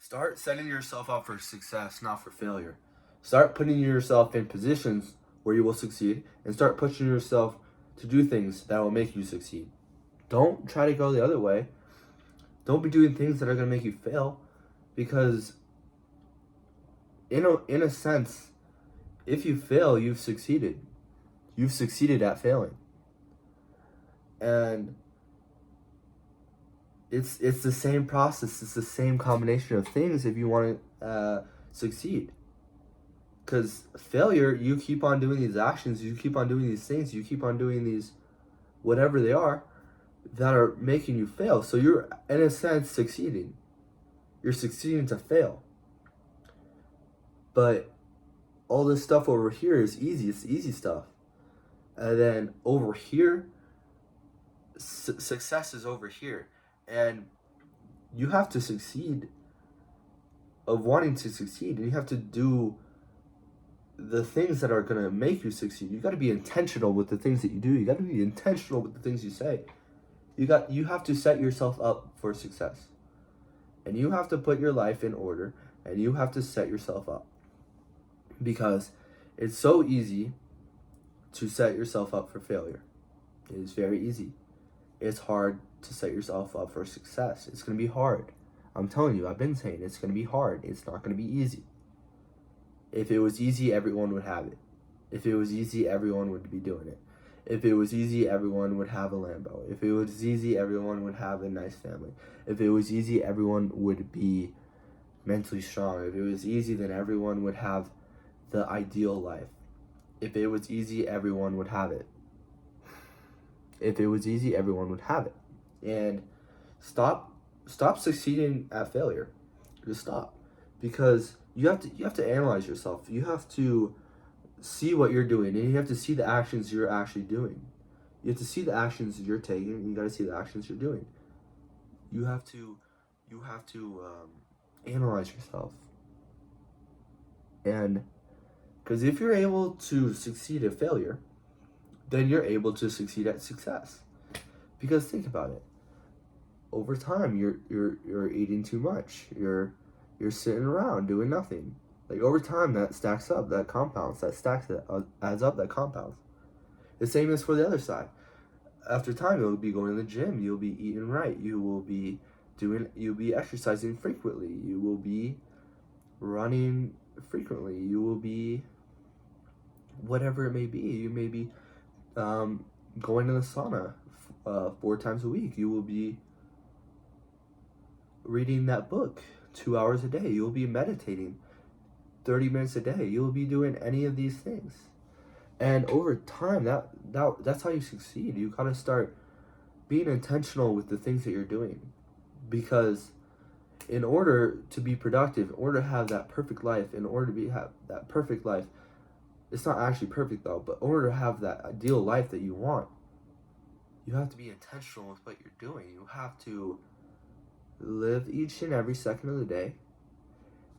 Start setting yourself up for success, not for failure. Start putting yourself in positions where you will succeed and start pushing yourself to do things that will make you succeed. Don't try to go the other way. Don't be doing things that are going to make you fail because in a sense, if you fail, you've succeeded. You've succeeded at failing. And it's the same process. It's the same combination of things if you want to succeed. Because failure, you keep on doing these actions, you keep on doing these things, you keep on doing these, whatever they are, that are making you fail. So you're, in a sense, succeeding. You're succeeding to fail. But all this stuff over here is easy. It's easy stuff. And then over here, success is over here. And you have to succeed of wanting to succeed. And you have to do the things that are going to make you succeed. You got to be intentional with the things that you do. You got to be intentional with the things you say. You have to set yourself up for success. And you have to put your life in order. And you have to set yourself up. Because it's so easy to set yourself up for failure. It is very easy. It's hard to set yourself up for success. It's going to be hard. I'm telling you, I've been saying it's going to be hard. It's not going to be easy. If it was easy, everyone would have it. If it was easy, everyone would be doing it. If it was easy, everyone would have a Lambo. If it was easy, everyone would have a nice family. If it was easy, everyone would be mentally strong. If it was easy, then everyone would have the ideal life. If it was easy, everyone would have it. If it was easy, everyone would have it. And stop succeeding at failure. Just stop. Because you have to analyze yourself. You have to see what you're doing, and you have to see the actions you're actually doing. You have to see the actions you're taking, and you got to see the actions you're doing. You have to analyze yourself. And because if you're able to succeed at failure, then you're able to succeed at success. Because think about it. Over time, you're eating too much. You're sitting around doing nothing. Like over time, that stacks up, that compounds, that stacks, that adds up, that compounds. The same is for the other side. After time, you'll be going to the gym. You'll be eating right. You'll be exercising frequently. You will be running frequently. You will be whatever it may be. You may be going to the sauna 4 times a week. You will be reading that book 2 hours a day. You will be meditating 30 minutes a day. You will be doing any of these things. And over time, that's how you succeed. You gotta start being intentional with the things that you're doing. Because in order to be productive, in order to have that perfect life, it's not actually perfect though, but in order to have that ideal life that you want, you have to be intentional with what you're doing. You have to live each and every second of the day,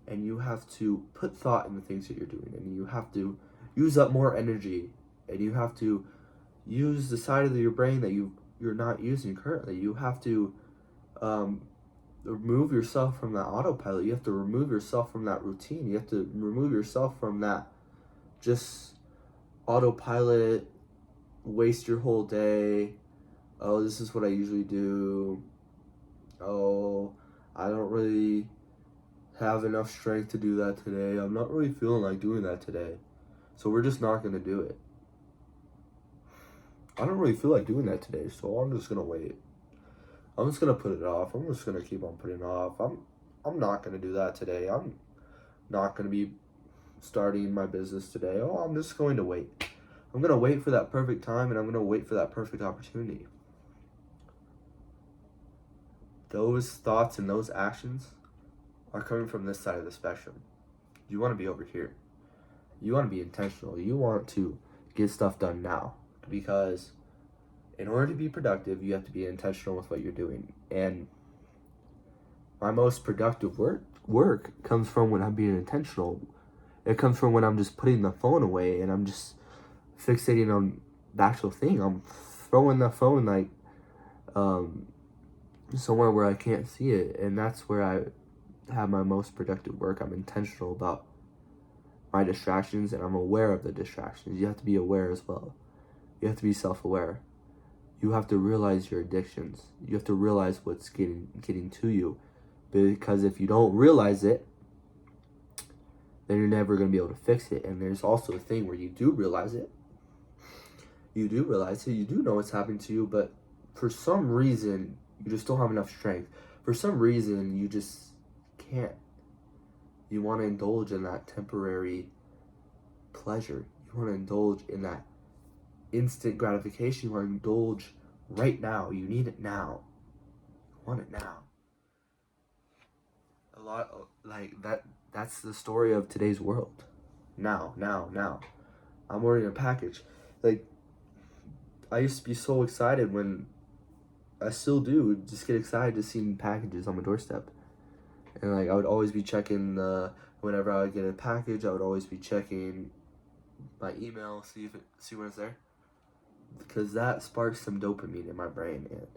and you have to put thought in the things that you're doing, and you have to use up more energy, and you have to use the side of your brain that you're not using currently. You have to remove yourself from that autopilot. You have to remove yourself from that routine. You have to remove yourself from that just autopilot, waste your whole day. Oh, this is what I usually do. Oh, I don't really have enough strength to do that today. I'm not really feeling like doing that today. So we're just not going to do it. I don't really feel like doing that today, so I'm just going to wait. I'm just going to put it off. I'm just going to keep on putting it off. I'm not going to do that today. I'm not going to be starting my business today. Oh, I'm just going to wait. I'm going to wait for that perfect time, and I'm going to wait for that perfect opportunity. Those thoughts and those actions are coming from this side of the spectrum. You want to be over here. You want to be intentional. You want to get stuff done now. Because in order to be productive, you have to be intentional with what you're doing. And my most productive work comes from when I'm being intentional. It comes from when I'm just putting the phone away and I'm just fixating on the actual thing. I'm throwing the phone somewhere where I can't see it, and that's have my most productive work, I'm intentional about my distractions, and I'm aware of the distractions. You have to be aware as well. You have to be self-aware. You have to realize your addictions. You have to realize what's getting to you. Because if you don't realize it, then you're never going to be able to fix it. And there's also a thing where you do realize it. You do realize it. You do know what's happening to you, but for some reason, you just don't have enough strength. For some reason, you just can't. You want to indulge in that temporary pleasure. You want to indulge in that instant gratification. You want to indulge right now. You need it now. You want it now. A lot like that. That's the story of today's world. Now. I'm ordering a package. Like, I used to be so excited when, I still do, just get excited to see packages on my doorstep. And like, I would always be checking whenever I would get a package, I would always be checking my email, see when it's there. Because that sparks some dopamine in my brain. And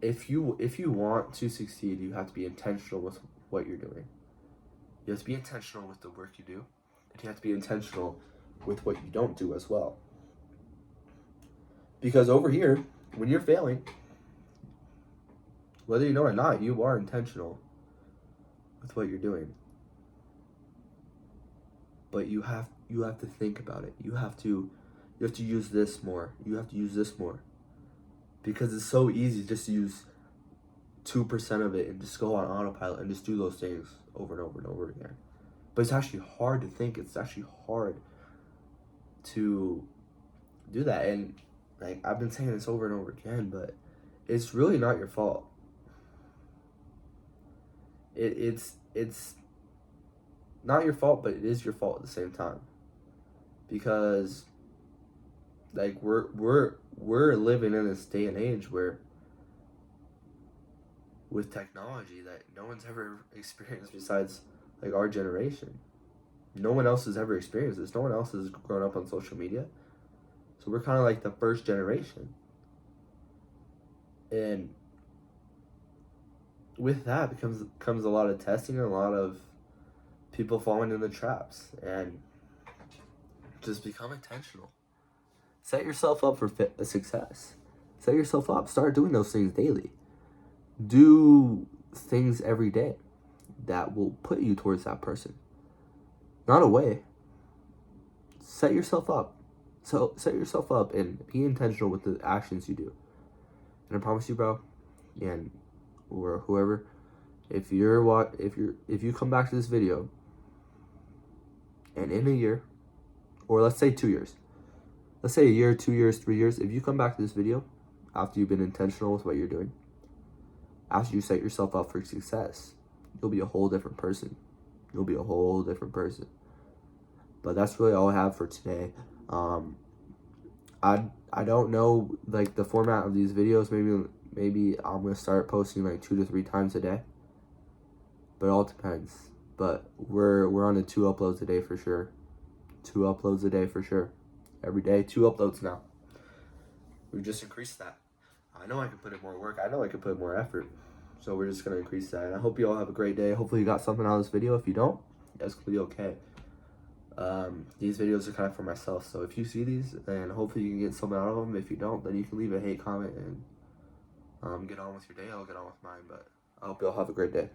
if you want to succeed, you have to be intentional with what you're doing. You have to be intentional with the work you do. And you have to be intentional with what you don't do as well. Because over here, when you're failing, whether you know it or not, you are intentional with what you're doing. But you have to think about it. You have to use this more. You have to use this more. Because it's so easy just to use 2% of it and just go on autopilot and just do those things over and over and over again. But it's actually hard to think. It's actually hard to do that. And like, I've been saying this over and over again, but it's really not your fault. It's not your fault, but it is your fault at the same time. Because like, we're living in this day and age where, with technology that no one's ever experienced besides like our generation. No one else has ever experienced this. No one else has grown up on social media. So we're kind of like the first generation. And with that comes a lot of testing and a lot of people falling into traps. And just become intentional. Set yourself up for success. Set yourself up. Start doing those things daily. Do things every day that will put you towards that person. Not away. Set yourself up. So set yourself up and be intentional with the actions you do. And I promise you, bro, and or whoever, if you come back to this video and in a year, or let's say 2 years, let's say a year, 2 years, 3 years, if you come back to this video after you've been intentional with what you're doing, after you set yourself up for success, you'll be a whole different person. You'll be a whole different person. But that's really all I have for today. I don't know like the format of these videos. Maybe I'm gonna start posting like 2 to 3 times a day. But it all depends. But we're on to 2 uploads a day for sure. 2 uploads a day for sure. Every day, 2 uploads now. We just increased that. I know I can put in more work. I know I can put in more effort. So we're just going to increase that. And I hope you all have a great day. Hopefully you got something out of this video. If you don't, that's going to be okay. These videos are kind of for myself. So if you see these, then hopefully you can get something out of them. If you don't, then you can leave a hate comment and get on with your day. I'll get on with mine. But I hope you all have a great day.